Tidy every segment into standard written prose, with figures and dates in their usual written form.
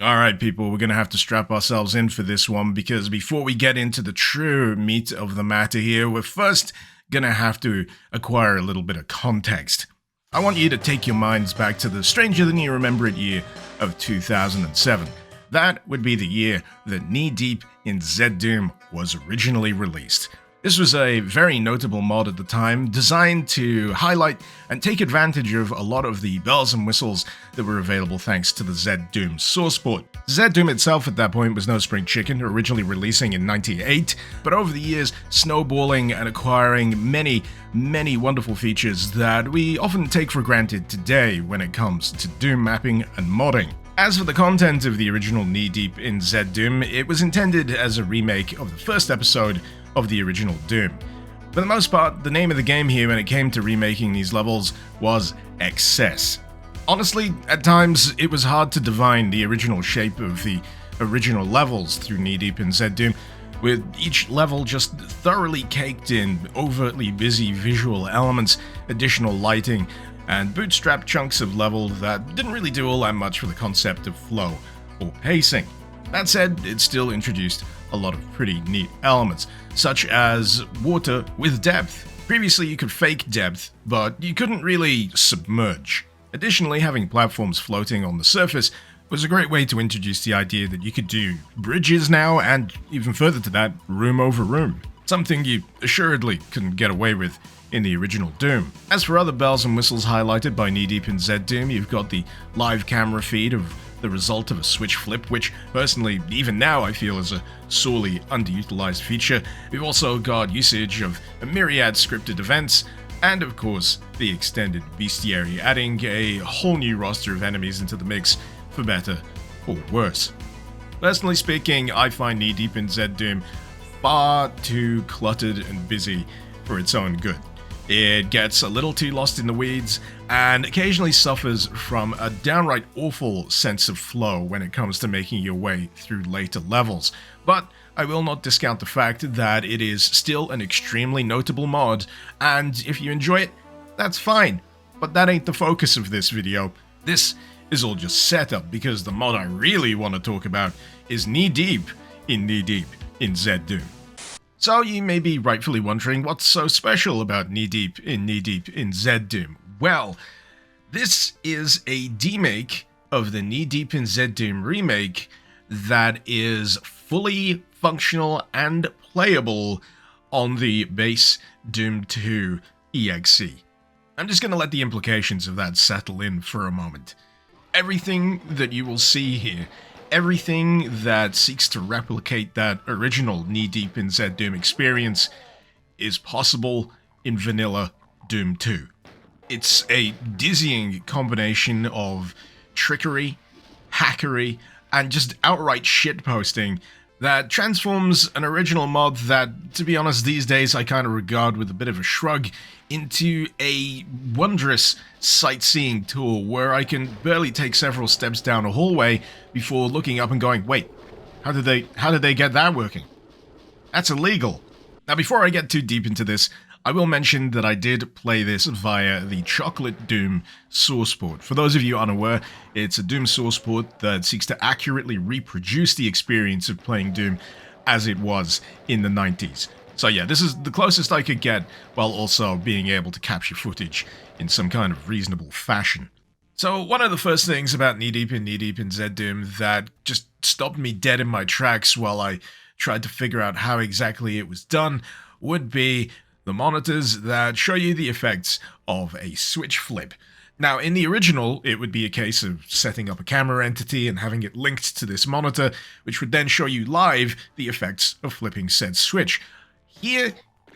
Alright people, we're gonna have to strap ourselves in for this one because before we get into the true meat of the matter here, we're first gonna have to acquire a little bit of context. I want you to take your minds back to the stranger than you remember it year of 2007. That would be the year that Knee Deep in ZDoom was originally released. This was a very notable mod at the time, designed to highlight and take advantage of a lot of the bells and whistles that were available thanks to the ZDoom source port. ZDoom itself at that point was no spring chicken, originally releasing in '98, but over the years snowballing and acquiring many wonderful features that we often take for granted today when it comes to Doom mapping and modding. As for the content of the original Knee Deep in ZDoom, it was intended as a remake of the first episode of the original Doom. For the most part, the name of the game here when it came to remaking these levels was excess. Honestly, at times, it was hard to divine the original shape of the original levels through Knee Deep in ZDoom, with each level just thoroughly caked in overtly busy visual elements, additional lighting, and bootstrap chunks of level that didn't really do all that much for the concept of flow or pacing. That said, it still introduced a lot of pretty neat elements, such as water with depth. Previously you could fake depth, but you couldn't really submerge. Additionally, having platforms floating on the surface was a great way to introduce the idea that you could do bridges now, and even further to that, room over room. Something you assuredly couldn't get away with in the original Doom. As for other bells and whistles highlighted by Knee Deep in ZDoom, you've got the live camera feed of the result of a switch flip, which personally, even now, I feel is a sorely underutilized feature. We've also got usage of a myriad scripted events, and of course, the extended bestiary, adding a whole new roster of enemies into the mix, for better or worse. Personally speaking, I find Knee Deep in ZDoom far too cluttered and busy for its own good. It gets a little too lost in the weeds, and occasionally suffers from a downright awful sense of flow when it comes to making your way through later levels. But I will not discount the fact that it is still an extremely notable mod, and if you enjoy it, that's fine. But that ain't the focus of this video. This is all just setup, because the mod I really want to talk about is Knee Deep in ZDoom. So you may be rightfully wondering what's so special about Knee Deep in ZDoom. Well, this is a demake of the Knee Deep in ZDoom remake that is fully functional and playable on the base Doom 2 EXE. I'm just going to let the implications of that settle in for a moment. Everything that you will see here, everything that seeks to replicate that original Knee Deep in ZDoom experience is possible in vanilla Doom 2. It's a dizzying combination of trickery, hackery, and just outright shitposting that transforms an original mod that, to be honest, these days I kind of regard with a bit of a shrug into a wondrous sightseeing tour where I can barely take several steps down a hallway before looking up and going, wait, how did they get that working? That's illegal. Now, before I get too deep into this, I will mention that I did play this via the Chocolate Doom source port. For those of you unaware, it's a Doom source port that seeks to accurately reproduce the experience of playing Doom as it was in the 90s. So yeah, this is the closest I could get, while also being able to capture footage in some kind of reasonable fashion. So one of the first things about Knee Deep in ZDoom that just stopped me dead in my tracks while I tried to figure out how exactly it was done would be the monitors that show you the effects of a switch flip. Now, in the original, it would be a case of setting up a camera entity and having it linked to this monitor, which would then show you live the effects of flipping said switch. Here,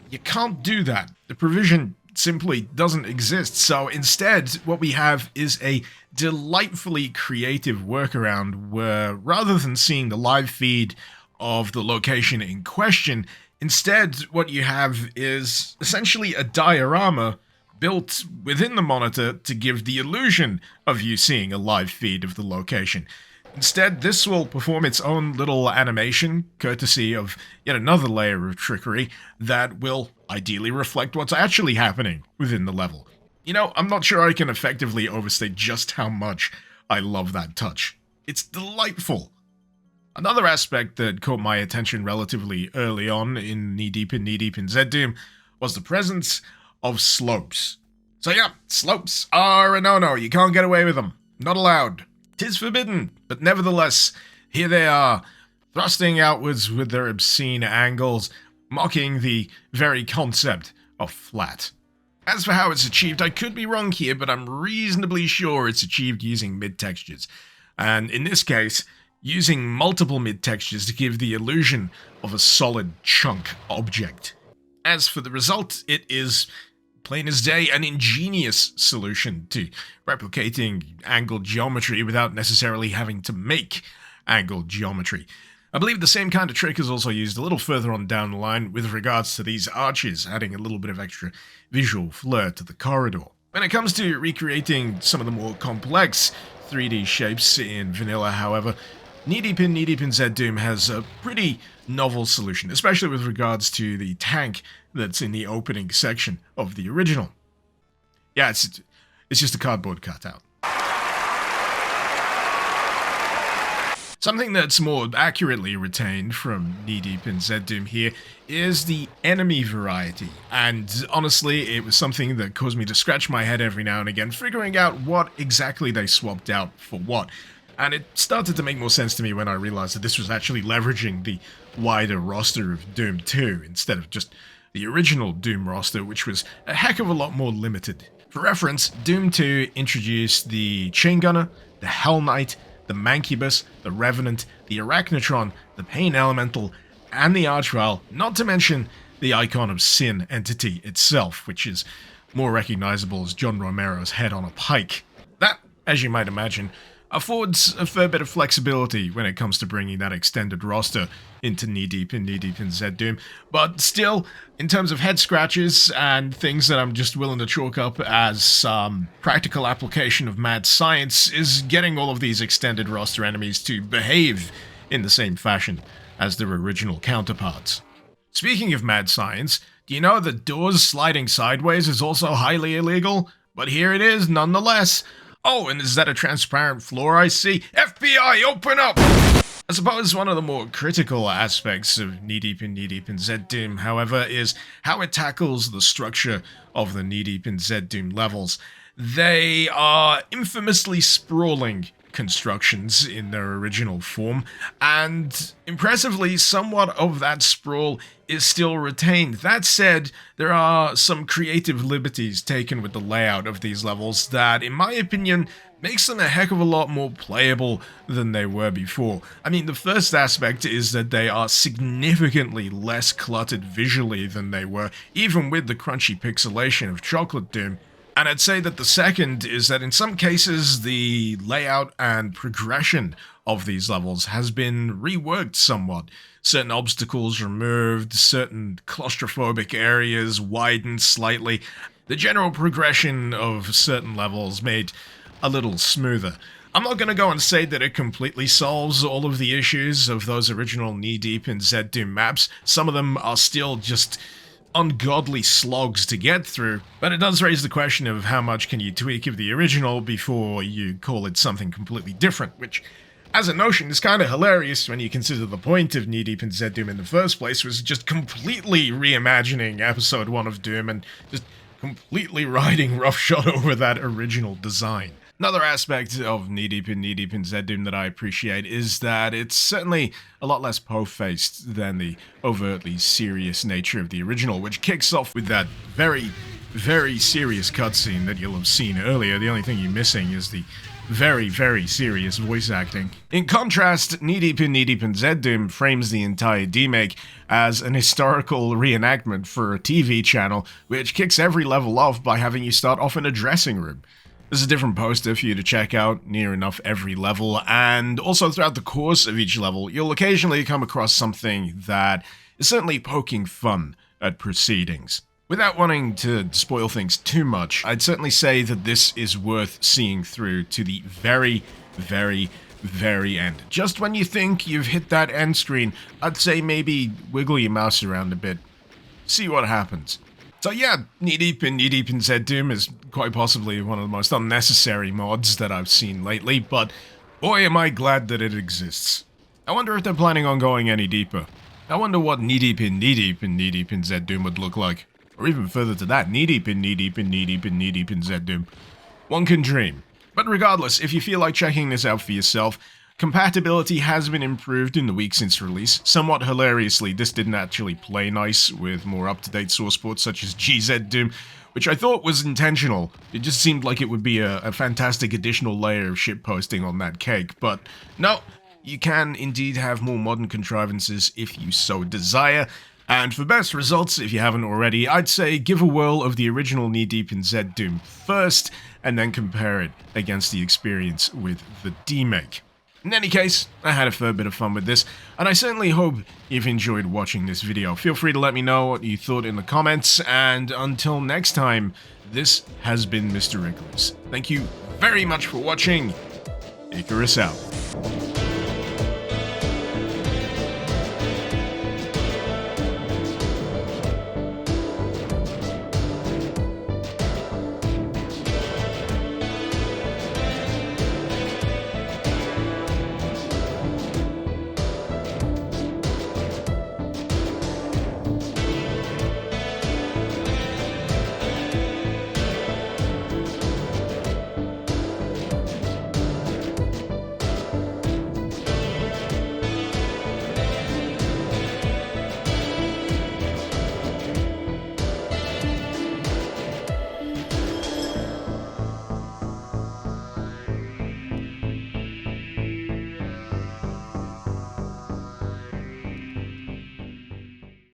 you can't do that. The provision simply doesn't exist, so instead, what we have is a delightfully creative workaround where, rather than seeing the live feed of the location in question, instead, what you have is essentially a diorama built within the monitor to give the illusion of you seeing a live feed of the location. Instead, this will perform its own little animation, courtesy of yet another layer of trickery, that will ideally reflect what's actually happening within the level. You know, I'm not sure I can effectively overstate just how much I love that touch. It's delightful. Another aspect that caught my attention relatively early on in Knee Deep in ZDoom was the presence of slopes. So yeah, slopes are a no-no. You can't get away with them. Not allowed. 'Tis forbidden, but nevertheless, here they are, thrusting outwards with their obscene angles, mocking the very concept of flat. As for how it's achieved, I could be wrong here, but I'm reasonably sure it's achieved using mid-textures. And in this case, using multiple mid-textures to give the illusion of a solid chunk object. As for the result, it is plain as day an ingenious solution to replicating angled geometry without necessarily having to make angled geometry. I believe the same kind of trick is also used a little further on down the line with regards to these arches, adding a little bit of extra visual flair to the corridor. When it comes to recreating some of the more complex 3D shapes in vanilla, however, Knee Deep in ZDoom has a pretty novel solution, especially with regards to the tank that's in the opening section of the original. Yeah, it's just a cardboard cutout. Something that's more accurately retained from Knee Deep in ZDoom here is the enemy variety, and honestly, it was something that caused me to scratch my head every now and again, figuring out what exactly they swapped out for what. And it started to make more sense to me when I realized that this was actually leveraging the wider roster of Doom 2 instead of just the original Doom roster, which was a heck of a lot more limited. For reference, Doom 2 introduced the Chain Gunner, the Hell Knight, the Mancubus, the Revenant, the Arachnotron, the Pain Elemental, and the Archvile, not to mention the Icon of Sin entity itself, which is more recognizable as John Romero's head on a pike. That, as you might imagine, affords a fair bit of flexibility when it comes to bringing that extended roster into Knee Deep in ZDoom, but still, in terms of head scratches and things that I'm just willing to chalk up as practical application of mad science, is getting all of these extended roster enemies to behave in the same fashion as their original counterparts. Speaking of mad science, do you know that doors sliding sideways is also highly illegal? But here it is nonetheless. Oh, and is that a transparent floor I see? FBI, open up! I suppose one of the more critical aspects of Knee Deep in ZDoom, however, is how it tackles the structure of the Knee Deep in ZDoom levels. They are infamously sprawling constructions in their original form, and impressively, somewhat of that sprawl is still retained. That said, there are some creative liberties taken with the layout of these levels that, in my opinion, makes them a heck of a lot more playable than they were before. I mean, the first aspect is that they are significantly less cluttered visually than they were, even with the crunchy pixelation of Chocolate Doom. And I'd say that the second is that in some cases, the layout and progression of these levels has been reworked somewhat. Certain obstacles removed, certain claustrophobic areas widened slightly. The general progression of certain levels made a little smoother. I'm not going to go and say that it completely solves all of the issues of those original Knee Deep in ZDoom maps. Some of them are still just ungodly slogs to get through, but it does raise the question of how much can you tweak of the original before you call it something completely different, which, as a notion, is kind of hilarious when you consider the point of Knee Deep in ZDoom in the first place was just completely reimagining Episode 1 of Doom and just completely riding roughshod over that original design. Another aspect of Knee Deep in ZDoom that I appreciate is that it's certainly a lot less po-faced than the overtly serious nature of the original, which kicks off with that very, very serious cutscene that you'll have seen earlier. The only thing you're missing is the very, very serious voice acting. In contrast, Knee Deep in ZDoom frames the entire demake as an historical reenactment for a TV channel, which kicks every level off by having you start off in a dressing room. There's a different poster for you to check out near enough every level, and also throughout the course of each level, you'll occasionally come across something that is certainly poking fun at proceedings. Without wanting to spoil things too much, I'd certainly say that this is worth seeing through to the very, very, very end. Just when you think you've hit that end screen, I'd say maybe wiggle your mouse around a bit. See what happens. So yeah, Knee Deep in ZDoom is quite possibly one of the most unnecessary mods that I've seen lately, but Boy, am I glad that it exists. I wonder if they're planning on going any deeper. I wonder what knee-deep in ZDoom would look like. Or even further to that, knee-deep in ZDoom. One can dream. But regardless, if you feel like checking this out for yourself, compatibility has been improved in the week since release. Somewhat hilariously, this didn't actually play nice with more up-to-date source ports such as ZDoom, which I thought was intentional. It just seemed like it would be a fantastic additional layer of shitposting on that cake, but no, you can indeed have more modern contrivances if you so desire. And for best results, if you haven't already, I'd say give a whirl of the original knee-deep in ZDoom first, and then compare it against the experience with the demake. In any case, I had a fair bit of fun with this, and I certainly hope you've enjoyed watching this video. Feel free to let me know what you thought in the comments, and until next time, this has been Mr. Icarus. Thank you very much for watching. Icarus out.